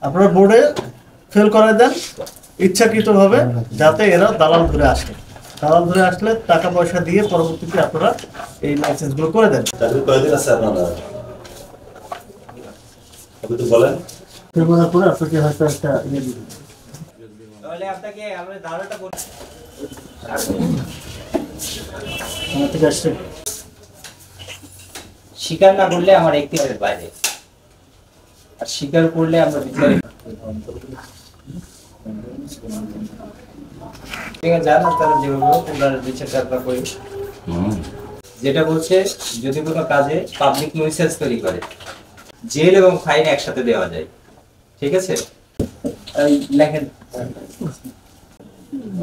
আপনারা বোর্ডে ফেল করায় দেন ইচ্ছাকৃতভাবে, যাতে এরা দালাল ধরে আসে। দালাল ধরে আসলে টাকা পয়সা দিয়ে পরবর্তীতে আপনারা এই লাইসেন্সগুলো করে দেন। কয়দিন আছে আপনারা? আপনি তো বলেন ফেল করার পরে আপনাকে হয়তো একটা ইয়ে দিবেন। তাহলে আপনাকে আমরা ধারণাটা করতে আমার থেকে আসছে স্বীকার না করলে আমার এখতিয়ারের বাইরে, আর স্বীকার করলে আমরা বিচারে জান আপনারা যেভাবে ওনার বিচারটা আমরা করি। যেটা বলছে যদি কোনো কাজে পাবলিক nuisance তৈরি করে জেল এবং ফাইন একসাথে দেওয়া যায়। ঠিক আছে, এই লেখেন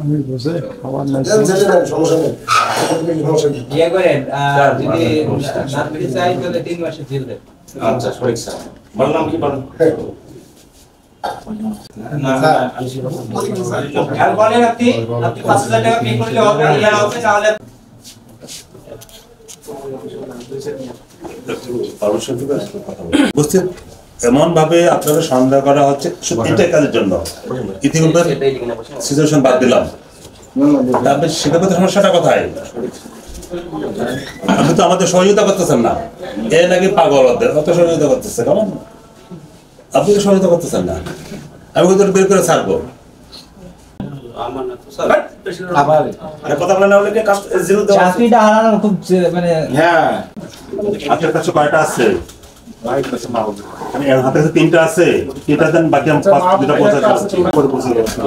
আমি বুঝে খাবার নাই ইয়ে করেন, যদি না পেরে চাই তাহলে 3 মাসের জেল দেন। আচ্ছা সঠিক স্যার। বললাম কি বলেন? আর বলেন আপনি 5,000 টাকা পে করলে হবে, ইয়া হবে তাহলে বুঝছেন? এমন ভাবে আপনারা সন্দেহ করা হচ্ছে এটাই কাজের জন্য। ইতিমধ্যে সিচুয়েশন বাদ দিলাম, তারপরে শিক্ষাগত সমস্যাটা কোথায়? আপনি তো আমাদের সহযোগিতা করতেছেন না। এ নাকি পাগল, অত সহযোগিতা করতেছে কেমন? আপনি তো সহযোগিতা করতেছেন না, আমি কিন্তু বের করে ছাড়বো। কথা বলে না হলে চাকরিটা হারানো খুব মানে হ্যাঁ, আপনার কাছে কয়টা আছে? এর হাতে কাছে 3টা আছে, এটা দেন, বাকি আমি 2টা পৌঁছে যাচ্ছি। পরে পৌঁছে যাচ্ছি।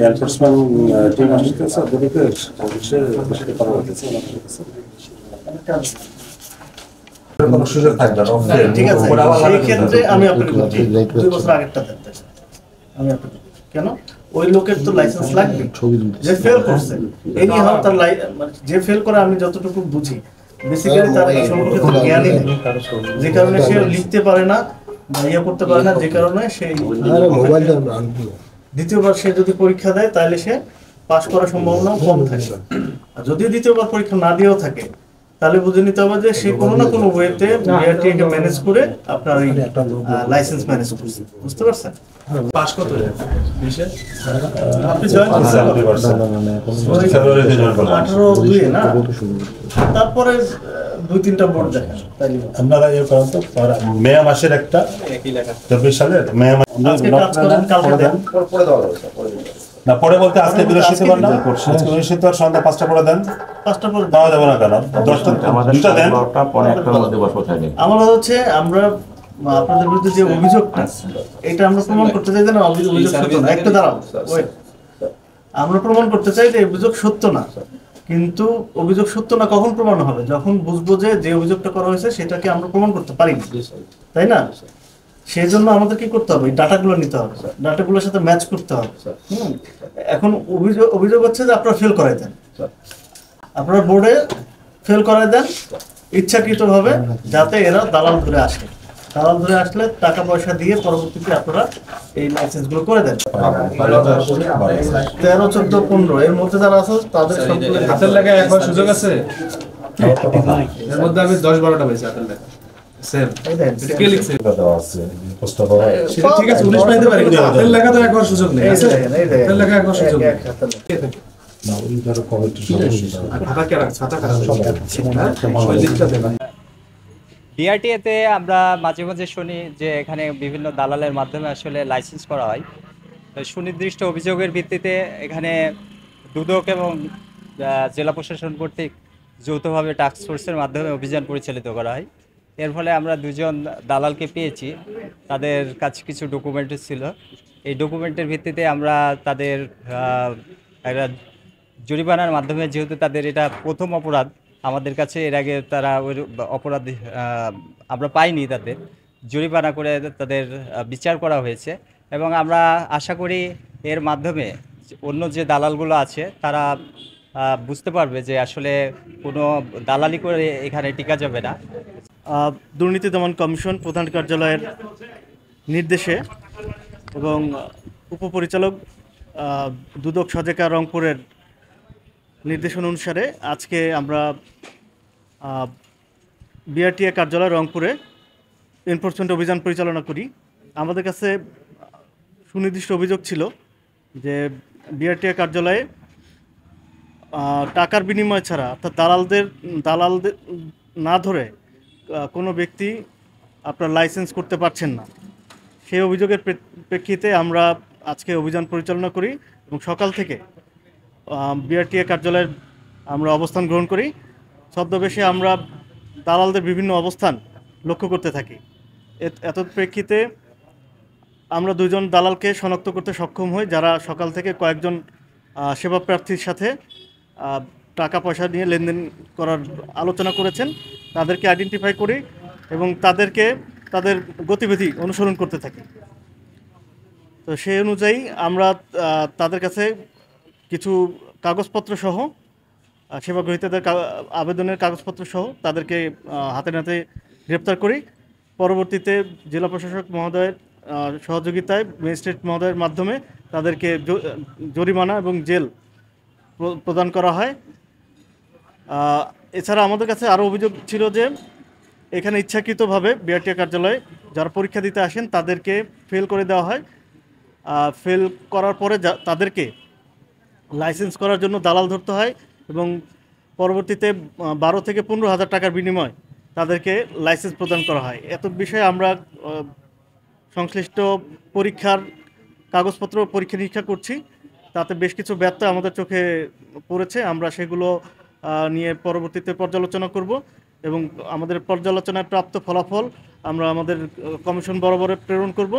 এনফোর্সমেন্ট টিম আসতেছে, ওদেরকে অফিসে করা হচ্ছে। কোনো সুযোগ থাকবে না। ঠিক আছে, সেই ক্ষেত্রে আমি আপনাকে বলছি 2 বছর আগেরটা দেখতে আমি আপনাকে কেন ওই লোকের তো লাইসেন্স লাগবে যে ফেল করছে। এই নিয়ে হয় তার যে ফেল করে আমি যতটুকু বুঝি বেসিক্যালি তার এই সম্পর্কে তো জ্ঞানই নেই, যে কারণে সে লিখতে পারে না বা ইয়ে করতে পারে না, যে কারণে সেই দ্বিতীয়বার সে যদি পরীক্ষা দেয় তাহলে সে পাস করার সম্ভাবনা কম থাকে। আর যদি দ্বিতীয়বার পরীক্ষা না দিয়েও থাকে তাহলে বুঝে নিতে হবে যে সে কোনো না কোনো ওয়েতে বিআরটিএ কে ম্যানেজ করে আপনার এই লাইসেন্স ম্যানেজ করছে। বুঝতে পারছেন? পাস কত আপনি জয়েন করছেন 18/2 না, তারপরে 2-3টা বোর্ড দেখেন। আপনারা এই করেন তো, মে মাসের একটা 24 সালের মে মাস না পরে বলতে আজকে বৃহস্পতিবার না, আজকে বৃহস্পতিবার সন্ধ্যা 5টা পরে দেন। 5টা পরে দেওয়া যাবে না কেন? 10টা 2টা দেন। আমার হচ্ছে আমরা আপনাদের বিরুদ্ধে যে অভিযোগটা এটা আমরা প্রমাণ করতে চাই যে না অভিযোগ সত্য না। একটা দাঁড়াও, আমরা প্রমাণ করতে চাই যে অভিযোগ সত্য না, কিন্তু অভিযোগ সত্য না কখন প্রমাণ হবে? যখন বুঝবো যে যে অভিযোগটা করা হয়েছে সেটাকে আমরা প্রমাণ করতে পারি, তাই না? সেই জন্য আমাদের কি করতে হবে? ডাটাগুলো নিতে হবে, ডাটাগুলোর সাথে ম্যাচ করতে হবে। এখন অভিযোগ হচ্ছে যে আপনারা ফেল করাই দেন, আপনারা বোর্ডে ফেল করায় দেন ইচ্ছাকৃতভাবে, যাতে এরা দালাল ধরে আসে। দালাল ধরে আসলে টাকা পয়সা দিয়ে পরবর্তীতে আপনারা এই লাইসেন্সগুলো করে দেন। 13, 14, 15 এর মধ্যে যারা আছে তাদের সবগুলো হাতের লেখা এখন সুযোগ আছে। এর মধ্যে আমি 10-12টা পেয়েছি হাতের লেখা। সেম এটা কে লিখছে? দেওয়া আছে পোস্টার করা। সেটা ঠিক আছে 19 পাইতে পারি, কিন্তু হাতের লেখা তো এখন সুযোগ নেই। হাতের লেখা এখন সুযোগ নেই। না ওই ধরো কমিটি সমস্যা খাতা কে রাখছ? খাতা খারাপ সব ওই লিখটা দেবা। বিআরটিএতে আমরা মাঝে মাঝে শুনি যে এখানে বিভিন্ন দালালের মাধ্যমে আসলে লাইসেন্স করা হয়। তো সুনির্দিষ্ট অভিযোগের ভিত্তিতে এখানে দুদক এবং জেলা প্রশাসন কর্তৃক যৌথভাবে টাস্ক ফোর্সের মাধ্যমে অভিযান পরিচালিত করা হয়। এর ফলে আমরা 2জন দালালকে পেয়েছি, তাদের কাছে কিছু ডকুমেন্ট ছিল। এই ডকুমেন্টের ভিত্তিতে আমরা তাদের একটা জরিমানার মাধ্যমে, যেহেতু তাদের এটা প্রথম অপরাধ, আমাদের কাছে এর আগে তারা ওই অপরাধ আমরা পাইনি, তাদের জরিমানা করে তাদের বিচার করা হয়েছে। এবং আমরা আশা করি এর মাধ্যমে অন্য যে দালালগুলো আছে তারা বুঝতে পারবে যে আসলে কোনো দালালি করে এখানে টিকা যাবে না। দুর্নীতি দমন কমিশন প্রধান কার্যালয়ের নির্দেশে এবং উপপরিচালক দুদক সজেকা রংপুরের নির্দেশনা অনুসারে আজকে আমরা বিআরটিএ কার্যালয় রংপুরে এনফোর্সমেন্ট অভিযান পরিচালনা করি। আমাদের কাছে সুনির্দিষ্ট অভিযোগ ছিল যে বিআরটিএ কার্যালয়ে টাকার বিনিময় ছাড়া অর্থাৎ দালালদের না ধরে কোনো ব্যক্তি আপনার লাইসেন্স করতে পারছেন না। সেই অভিযোগের প্রেক্ষিতে আমরা আজকে অভিযান পরিচালনা করি এবং সকাল থেকে বিআরটিএ কার্যালয়ের আমরা অবস্থান গ্রহণ করি। ছদ্মবেশে আমরা দালালদের বিভিন্ন অবস্থান লক্ষ্য করতে থাকি। এত প্রেক্ষিতে আমরা 2 জন দালালকে শনাক্ত করতে সক্ষম হই, যারা সকাল থেকে কয়েকজন সেবা প্রার্থীর সাথে টাকা পয়সা নিয়ে লেনদেন করার আলোচনা করেছেন। তাদেরকে আইডেন্টিফাই করি এবং তাদের গতিবিধি অনুসরণ করতে থাকি। তো সেই অনুযায়ী আমরা তাদের কাছে কিছু কাগজপত্র সহ সেবা গ্রহীতাদের আবেদনের কাগজপত্র সহ তাদেরকে হাতে নাতে গ্রেপ্তার করি। পরবর্তীতে জেলা প্রশাসক মহোদয়ের সহযোগিতায় ম্যাজিস্ট্রেট মহোদয়ের মাধ্যমে তাদেরকে জরিমানা এবং জেল প্রদান করা হয়। এছাড়া আমাদের কাছে আরও অভিযোগ ছিল যে এখানে ইচ্ছাকৃতভাবে বিআরটিএ কার্যালয়ে যারা পরীক্ষা দিতে আসেন তাদেরকে ফেল করে দেওয়া হয়। ফেল করার পরে তাদেরকে লাইসেন্স করার জন্য দালাল ধরতে হয় এবং পরবর্তীতে 12 থেকে 15,000 টাকার বিনিময় তাদেরকে লাইসেন্স প্রদান করা হয়। এত বিষয়ে আমরা সংশ্লিষ্ট পরীক্ষার কাগজপত্র পরীক্ষা নিরীক্ষা করছি, তাতে বেশ কিছু ব্যত্যয় আমাদের চোখে পড়েছে। আমরা সেগুলো নিয়ে পরবর্তীতে পর্যালোচনা করব এবং আমাদের পর্যালোচনায় প্রাপ্ত ফলাফল আমরা আমাদের কমিশন বরাবর প্রেরণ করব।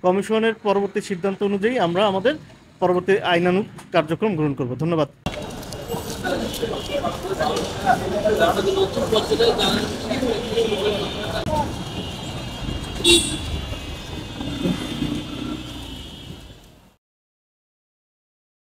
কমিশনের পরবর্তী সিদ্ধান্ত অনুযায়ী আমরা আমাদের পরবর্তী আইনানুগ কার্যক্রম গ্রহণ করব। ধন্যবাদ।